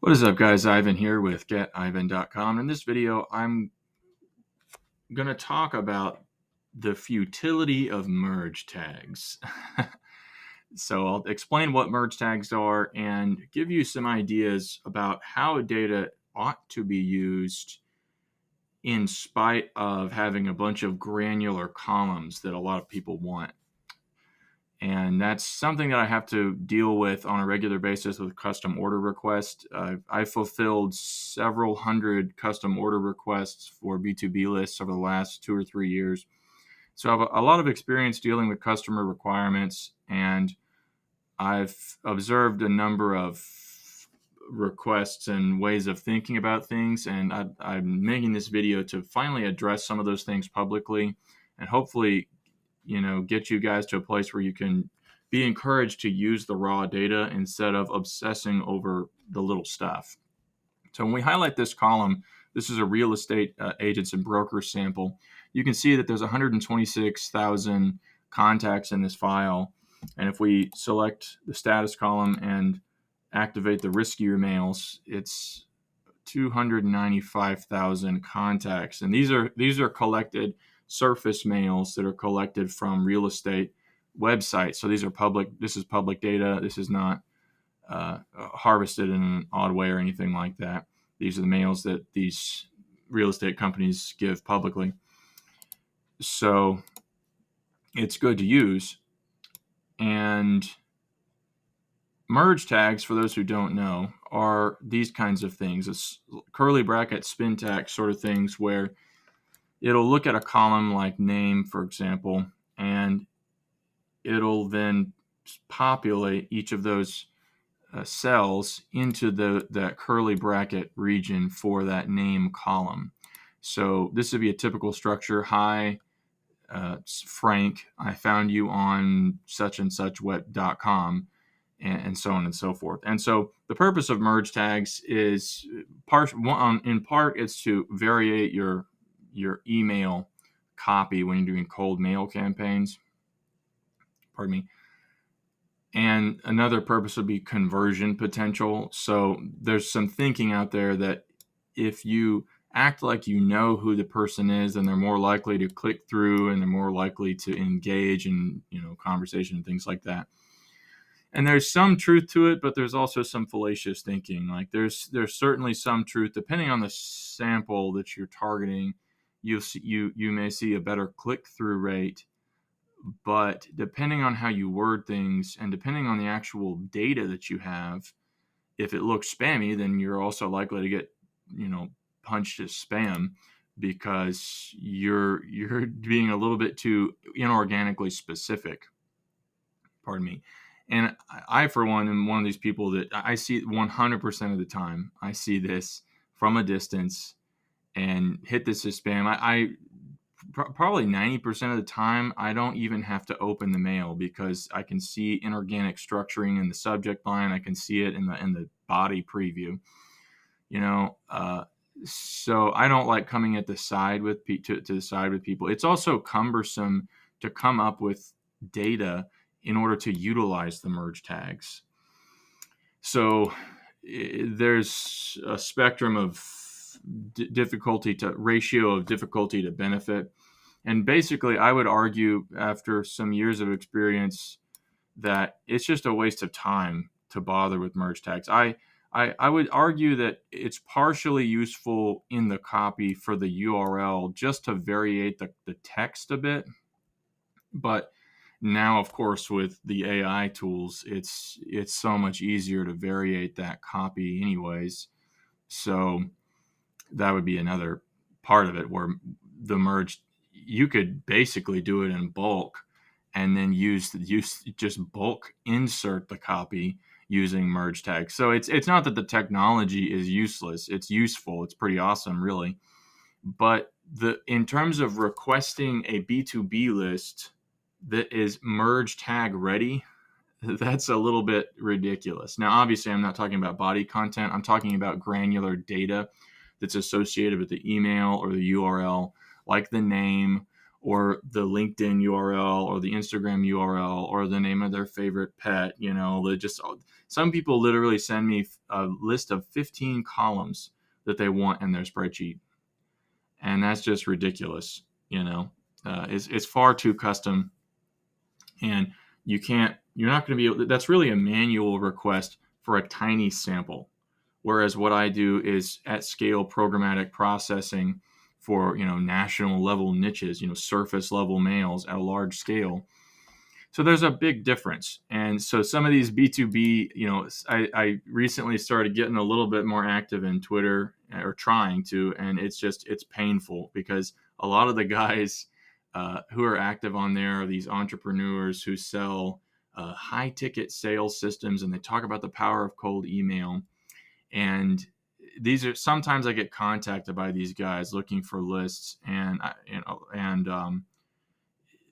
What is up, guys? Ivan here with getivan.com. In this video, I'm going to talk about the futility of merge tags. So I'll explain what merge tags are and give you some ideas about how data ought to be used in spite of having a bunch of granular columns that a lot of people want. And that's something that I have to deal with on a regular basis with custom order requests. I've fulfilled several hundred custom order requests for B2B lists over the last 2 or 3 years. So I have a lot of experience dealing with customer requirements, and I've observed a number of requests and ways of thinking about things. And I'm making this video to finally address some of those things publicly and hopefully get you guys to a place where you can be encouraged to use the raw data instead of obsessing over the little stuff. So when we highlight this column, this is a real estate agents and brokers sample. You can see that there's 126,000 contacts in this file. And if we select the status column and activate the riskier mails, it's 295,000 contacts. And these are collected surface mails that are collected from real estate websites. So these are public. This is public data. This is not harvested in an odd way or anything like that. These are the mails that these real estate companies give publicly. So it's good to use. And merge tags, for those who don't know, are these kinds of things. It's curly bracket, spin tag sort of things where it'll look at a column like name, for example, and it'll then populate each of those cells into that curly bracket region for that name column. So this would be a typical structure. Hi, Frank, I found you on such and such web.com, and so on and so forth. And so the purpose of merge tags is in part it's to variate your email copy when you're doing cold mail campaigns. Pardon me. And another purpose would be conversion potential. So there's some thinking out there that if you act like you know who the person is, then they're more likely to click through and they're more likely to engage in conversation and things like that. And there's some truth to it, but there's also some fallacious thinking. Like there's certainly some truth depending on the sample that you're targeting. You may see a better click-through rate, but depending on how you word things and depending on the actual data that you have, if it looks spammy, then you're also likely to get punched as spam because you're being a little bit too inorganically specific. Pardon me. And I, for one, am one of these people that I see 100% of the time. I see this from a distance and hit this as spam. I probably 90% of the time, I don't even have to open the mail because I can see inorganic structuring in the subject line. I can see it in the body preview. So I don't like coming at the side with to the side with people. It's also cumbersome to come up with data in order to utilize the merge tags. So there's a spectrum of ratio of difficulty to benefit. And basically, I would argue after some years of experience that it's just a waste of time to bother with merge tags. I would argue that it's partially useful in the copy for the URL just to variate the text a bit. But now, of course, with the AI tools, it's so much easier to variate that copy anyways. So that would be another part of it where the merge, you could basically do it in bulk and then just bulk insert the copy using merge tags. So it's not that the technology is useless. It's useful. It's pretty awesome, really. But in terms of requesting a B2B list that is merge tag ready, that's a little bit ridiculous. Now, obviously, I'm not talking about body content. I'm talking about granular data that's associated with the email or the URL, like the name or the LinkedIn URL or the Instagram URL or the name of their favorite pet. They just, some people literally send me a list of 15 columns that they want in their spreadsheet. And that's just ridiculous. It's far too custom, and you're not going to be able, that's really a manual request for a tiny sample. Whereas what I do is at scale programmatic processing for, national level niches, surface level mails at a large scale. So there's a big difference. And so some of these B2B, I recently started getting a little bit more active in Twitter, or trying to, and it's painful because a lot of the guys who are active on there are these entrepreneurs who sell high ticket sales systems, and they talk about the power of cold email. And sometimes I get contacted by these guys looking for lists, and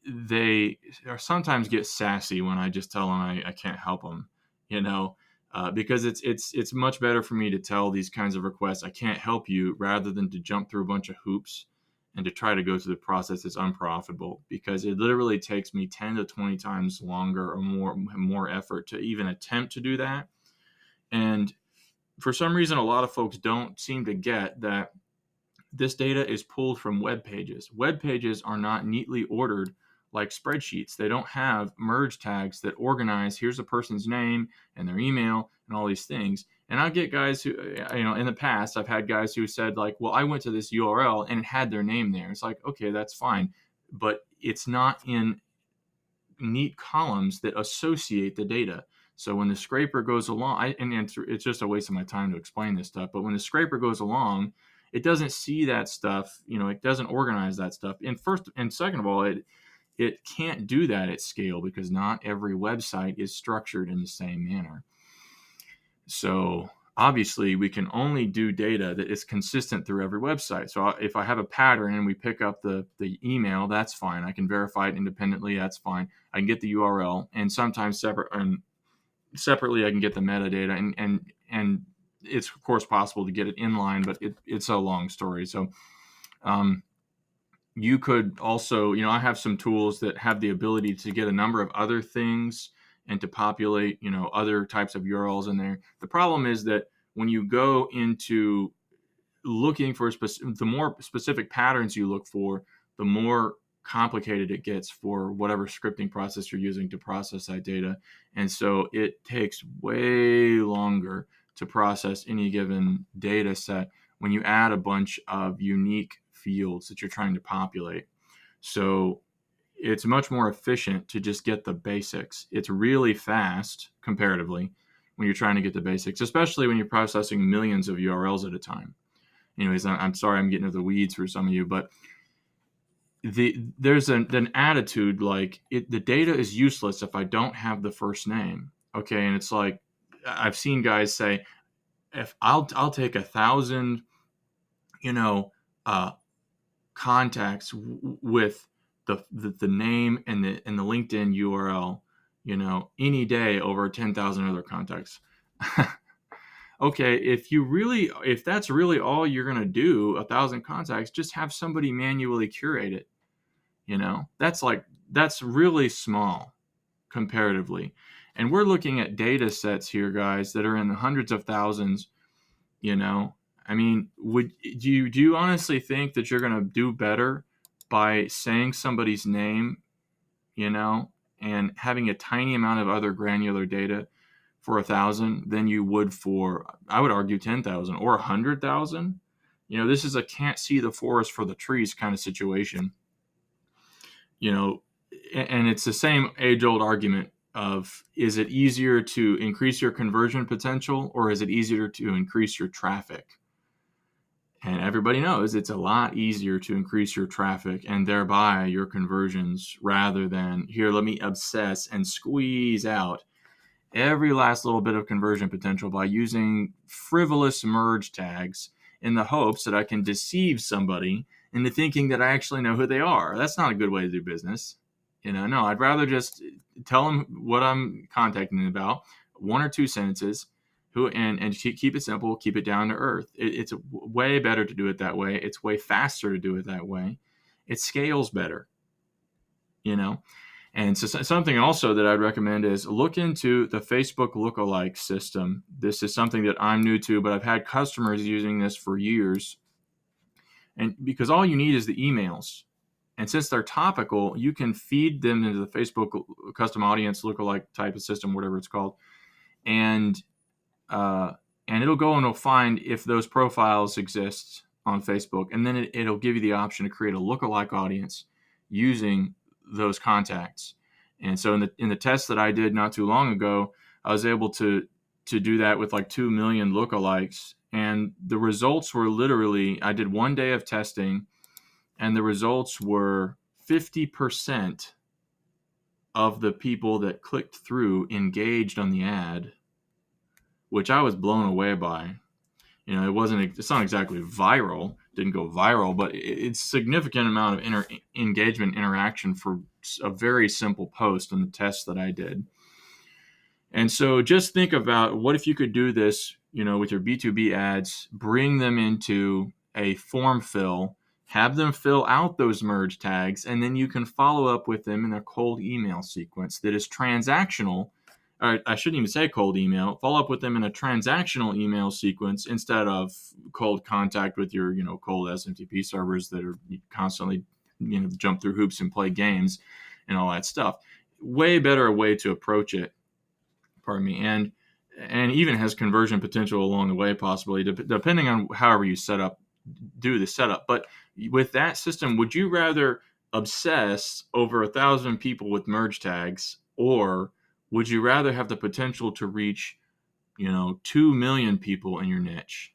they sometimes get sassy when I just tell them I can't help them, because it's much better for me to tell these kinds of requests I can't help you, rather than to jump through a bunch of hoops and to try to go through the process that's unprofitable, because it literally takes me 10 to 20 times longer or more effort to even attempt to do that. And for some reason, a lot of folks don't seem to get that this data is pulled from web pages. Web pages are not neatly ordered like spreadsheets. They don't have merge tags that organize, here's a person's name and their email and all these things. And I get guys who, in the past, I've had guys who said like, well, I went to this URL and it had their name there. It's like, okay, that's fine. But it's not in neat columns that associate the data. So when the scraper goes along, it's just a waste of my time to explain this stuff, but when the scraper goes along, it doesn't see that stuff, it doesn't organize that stuff. And second of all, it can't do that at scale because not every website is structured in the same manner. So obviously we can only do data that is consistent through every website. So if I have a pattern and we pick up the email, that's fine. I can verify it independently. That's fine. I can get the URL, and sometimes separately I can get the metadata, and it's of course possible to get it inline, but it's a long story. So you could also, I have some tools that have the ability to get a number of other things and to populate, other types of URLs in there. The problem is that when you go into looking for the more specific patterns you look for, the more complicated it gets for whatever scripting process you're using to process that data. And so it takes way longer to process any given data set when you add a bunch of unique fields that you're trying to populate. So it's much more efficient to just get the basics. It's really fast comparatively when you're trying to get the basics, especially when you're processing millions of URLs at a time. Anyways, I'm sorry I'm getting into the weeds for some of you, but there's an attitude like the data is useless if I don't have the first name. Okay, and it's like I've seen guys say, if I'll take 1,000, contacts with the name and the LinkedIn URL, any day over 10,000 other contacts. Okay, if that's really all you're going to do, 1,000 contacts, just have somebody manually curate it. That's really small comparatively. And we're looking at data sets here, guys, that are in the hundreds of thousands. I mean, do you honestly think that you're going to do better by saying somebody's name, and having a tiny amount of other granular data for 1,000 than you would for, I would argue, 10,000 or 100,000? This is a can't see the forest for the trees kind of situation. And it's the same age-old argument of, is it easier to increase your conversion potential, or is it easier to increase your traffic? And everybody knows it's a lot easier to increase your traffic and thereby your conversions, rather than, here, let me obsess and squeeze out every last little bit of conversion potential by using frivolous merge tags in the hopes that I can deceive somebody into thinking that I actually know who they are. That's not a good way to do business. No, I'd rather just tell them what I'm contacting them about, one or two sentences, and keep it simple, keep it down to earth. It's way better to do it that way. It's way faster to do it that way. It scales better. you know. And so something also that I'd recommend is look into the Facebook lookalike system. This is something that I'm new to, but I've had customers using this for years. And because all you need is the emails. And since they're topical, you can feed them into the Facebook custom audience lookalike type of system, whatever it's called. And uh, and it'll go and it'll find if those profiles exist on Facebook, and then it'll give you the option to create a lookalike audience using those contacts. And so in the test that I did not too long ago, I was able to do that with like 2 million lookalikes, and the results were literally, I did 1 day of testing, and the results were 50% of the people that clicked through engaged on the ad, which I was blown away by. You know, it's not exactly viral, didn't go viral, but it's a significant amount of engagement interaction for a very simple post in the test that I did. And so just think about, what if you could do this, you know, with your B2B ads, bring them into a form fill, have them fill out those merge tags, and then you can follow up with them in a cold email sequence that is transactional. Or I shouldn't even say cold email. Follow up with them in a transactional email sequence instead of cold contact with your, you know, cold SMTP servers that are constantly, you know, jump through hoops and play games and all that stuff. Way better way to approach it. Pardon me. And even has conversion potential along the way, possibly, depending on however you do the setup. But with that system, would you rather obsess over 1,000 people with merge tags, or would you rather have the potential to reach, you know, 2 million people in your niche?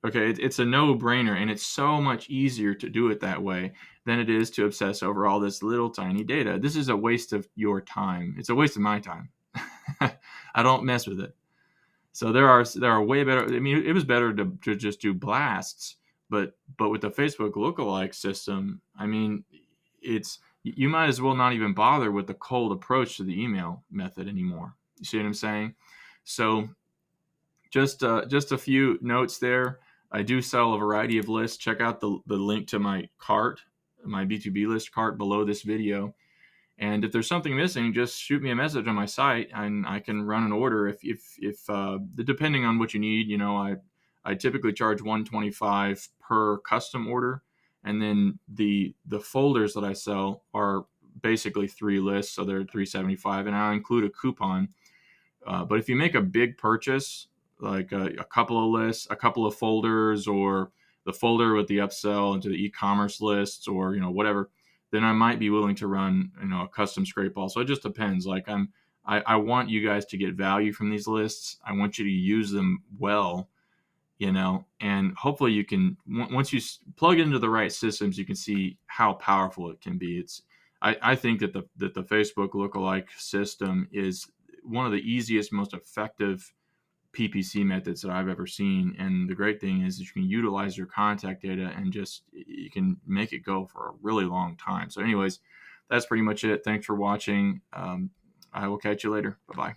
Okay, it's a no-brainer, and it's so much easier to do it that way than it is to obsess over all this little tiny data. This is a waste of your time. It's a waste of my time. I don't mess with it. So there are way better. I mean, it was better to just do blasts, but with the Facebook lookalike system, I mean, you might as well not even bother with the cold approach to the email method anymore. You see what I'm saying? So just a few notes there. I do sell a variety of lists. Check out the link to my cart, my B2B list cart below this video. And if there's something missing, just shoot me a message on my site, and I can run an order. If depending on what you need, you know, I typically charge $125 per custom order, and then the folders that I sell are basically 3 lists, so they're $375, and I include a coupon. But if you make a big purchase, like a couple of lists, a couple of folders, or the folder with the upsell into the e-commerce lists, or, you know, whatever, then I might be willing to run, you know, a custom scrape ball. So it just depends. Like I want you guys to get value from these lists. I want you to use them well, you know, and hopefully you can, once you plug into the right systems, you can see how powerful it can be. I think that the Facebook lookalike system is one of the easiest, most effective PPC methods that I've ever seen. And the great thing is that you can utilize your contact data and just, you can make it go for a really long time. So anyways, that's pretty much it. Thanks for watching. I will catch you later. Bye-bye.